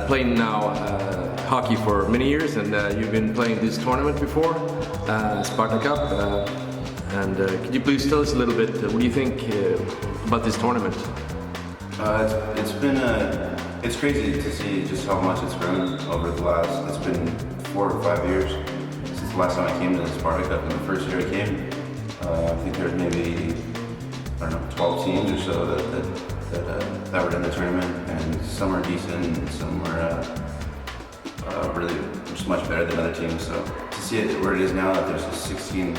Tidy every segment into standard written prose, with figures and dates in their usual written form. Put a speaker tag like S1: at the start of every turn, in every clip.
S1: playing now hockey for many years, and you've been playing this tournament before, Sparta Cup. Could you please tell us a little bit, what do you think about this tournament?
S2: It's crazy to see just how much it's grown over the last, it's been 4 or 5 years since the last time I came to the Sparta Cup. And the first year I came, I think there was maybe, 12 teams or so that were in the tournament, and some were decent and some were really just much better than other teams. So to see it where it is now, that there's just 16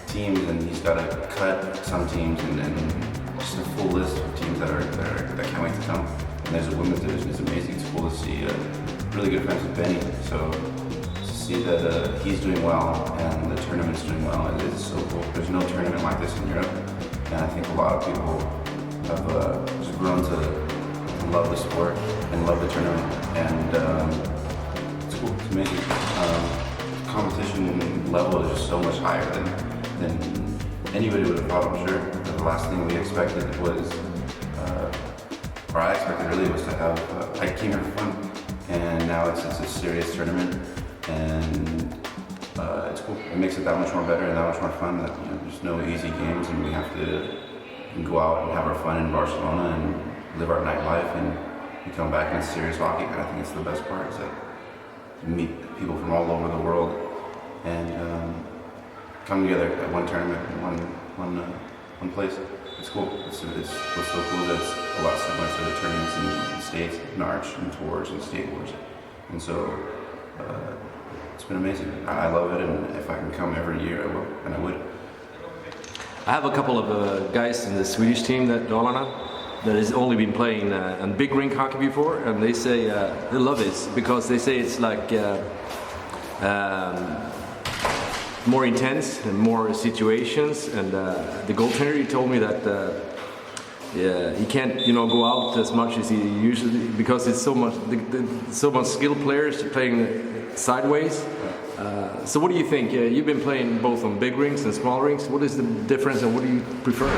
S2: teams and he's got to cut some teams and just a full list of teams that can't wait to come. And there's a women's division. It's amazing. It's cool to see really good friends with Benny. So to see that he's doing well and the tournament's doing well, it is so cool. There's no tournament like this in Europe, and I think a lot of people have just grown to love the sport and love the tournament. And it's cool. It's amazing. Competition level is just so much higher than anybody would have thought, I'm sure. The last thing we expected was, or I expected really, was to have, I came here for fun, and now it's a serious tournament, and it's cool. It makes it that much more better and that much more fun. That there's no easy games, and we have to go out and have our fun in Barcelona and live our nightlife, and we come back and it's serious hockey. And I think it's the best part, is that you meet people from all over the world and come together at one tournament in one place. It's cool. What's so cool is that it's a lot similar to the tournaments in the States, Narch and Tours and State Wars. And so it's been amazing. I love it, and if I can come every year, I will, and I would.
S1: I have a couple of guys in the Swedish team, that Dalarna, that has only been playing on big rink hockey before, and they say they love it because they say it's like more intense and more situations. And the goaltender, he told me that he can't go out as much as he usually, because it's so much skilled players playing sideways. So what do you think? You've been playing both on big rinks and small rinks. What is the difference, and what do you prefer?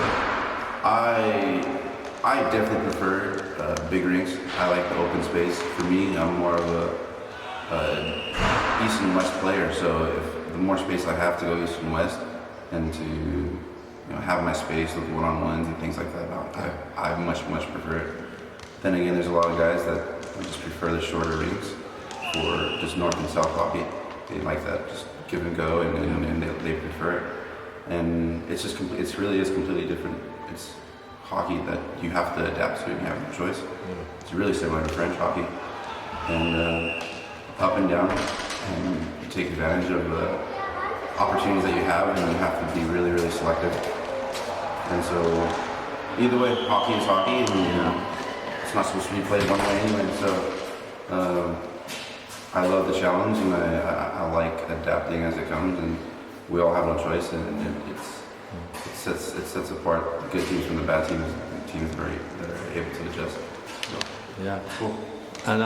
S2: I definitely prefer big rinks. I like the open space. For me, I'm more of a east and west player. So if the more space I have to go east and west, and to have my space with one-on-ones and things like that, I much prefer it. Then again, there's a lot of guys that just prefer the shorter rinks for just north and south hockey. They like that, just give and go, and they prefer it. And it really is completely different. It's hockey that you have to adapt to, and you have no choice. It's really similar to French hockey, and up and down, and you take advantage of the opportunities that you have, and you have to be really selective. And so either way, hockey is hockey, and it's not supposed to be played one way anyway. So I love the challenge, and I like adapting as it comes, and we all have no choice, and it sets apart the good teams from the bad teams that are able to adjust. So,
S1: yeah, cool. And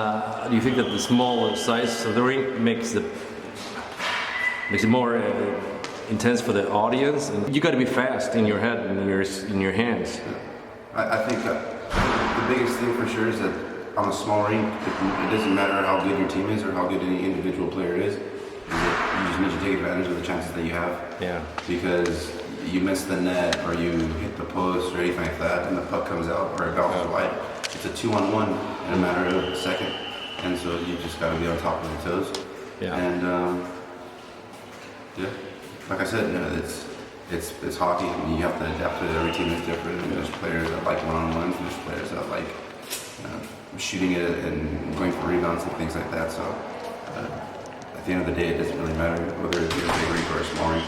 S1: do you think that the small size of the rink makes it more intense for the audience? And you got to be fast in your head and in your hands.
S2: I think the biggest thing for sure is that on a small rink, it doesn't matter how good your team is or how good any individual player is that you just need to take advantage of the chances that you have.
S1: Yeah.
S2: Because you miss the net, or you hit the post or anything like that, and the puck comes out or it bounces wide. It's a 2-on-1 in a matter of a second, and so you just got to be on top of your toes.
S1: Yeah.
S2: And like I said, it's hockey, and you have to adapt to it. Every team is different, and there's players that like one-on-ones, and there's players that like shooting it and going for rebounds and things like that. So at the end of the day, it doesn't really matter whether it's a big rink or a small rink.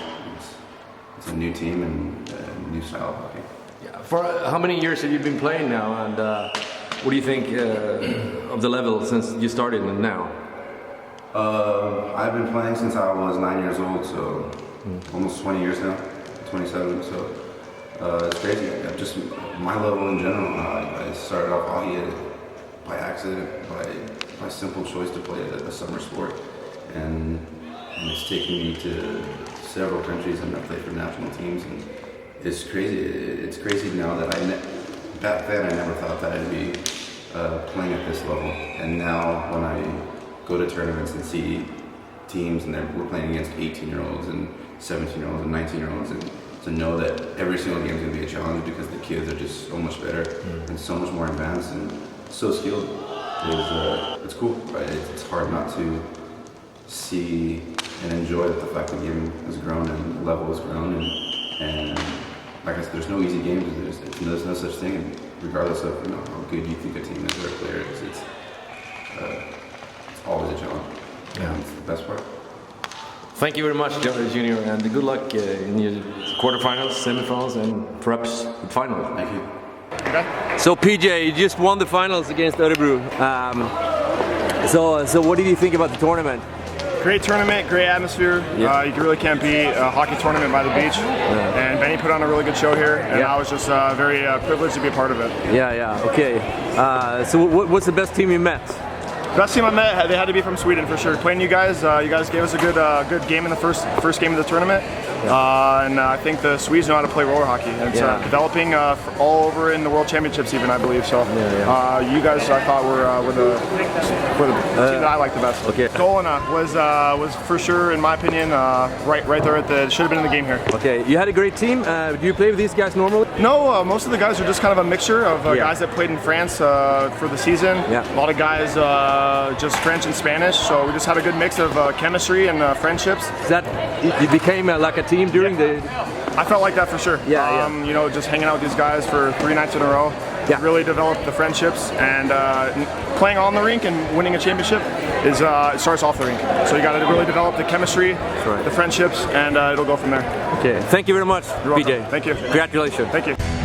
S2: It's a new team and a new style of hockey.
S1: Yeah. For how many years have you been playing now, and what do you think of the level since you started and now?
S2: I've been playing since I was 9 years old, so almost 20 years now, 27. So it's crazy. Just my level in general. I started off hockey by accident, by simple choice to play a summer sport, and it's taken me to several countries, and I've played for national teams, and it's crazy. It's crazy now that back then I never thought that I'd be playing at this level. And now when I go to tournaments and see teams and we're playing against 18-year-olds and 17-year-olds and 19-year-olds, and to know that every single game is going to be a challenge because the kids are just so much better and so much more advanced and so skilled, it's cool, right? It's hard not to see and enjoy the fact that the game has grown and the level has grown, and like I said, there's no easy games. There's no such thing, and regardless of how good you think a team is or a player is, it's always a challenge.
S3: Yeah.
S2: It's the best part.
S1: Thank you very much, Junior, and good luck in your quarterfinals, semifinals, and perhaps the final.
S2: Thank you.
S3: Okay.
S1: So PJ, you just won the finals against Örebro. So what did you think about the tournament?
S3: Great tournament, great atmosphere.
S1: Yeah.
S3: You really can't beat a hockey tournament by the beach. And Benny put on a really good show here, and I was just very privileged to be a part of it.
S1: Yeah, okay. So what's the best team you met?
S3: Best team I met, they had to be from Sweden for sure. Playing you guys gave us a good game in the first game of the tournament. And I think the Swedes know how to play roller hockey. And it's developing all over in the World Championships even, I believe. So you guys, I thought, were the team that I liked the best.
S1: Okay.
S3: Dolina was for sure, in my opinion, right there at the, should have been in the game here.
S1: Okay, you had a great team. Do you play with these guys normally?
S3: No, most of the guys are just kind of a mixture of guys that played in France for the season.
S1: Yeah.
S3: A lot of guys just French and Spanish. So we just had a good mix of chemistry and friendships.
S1: That it became like a team during the.
S3: I felt like that for sure. Just hanging out with these guys for 3 nights in a row.
S1: Yeah.
S3: Really developed the friendships, and playing on the rink and winning a championship it starts off the rink. So you got to really develop the chemistry, the friendships, and it'll go from there.
S1: Okay, thank you very much,
S3: You're welcome.
S1: PJ.
S3: Thank you.
S1: Congratulations.
S3: Thank you.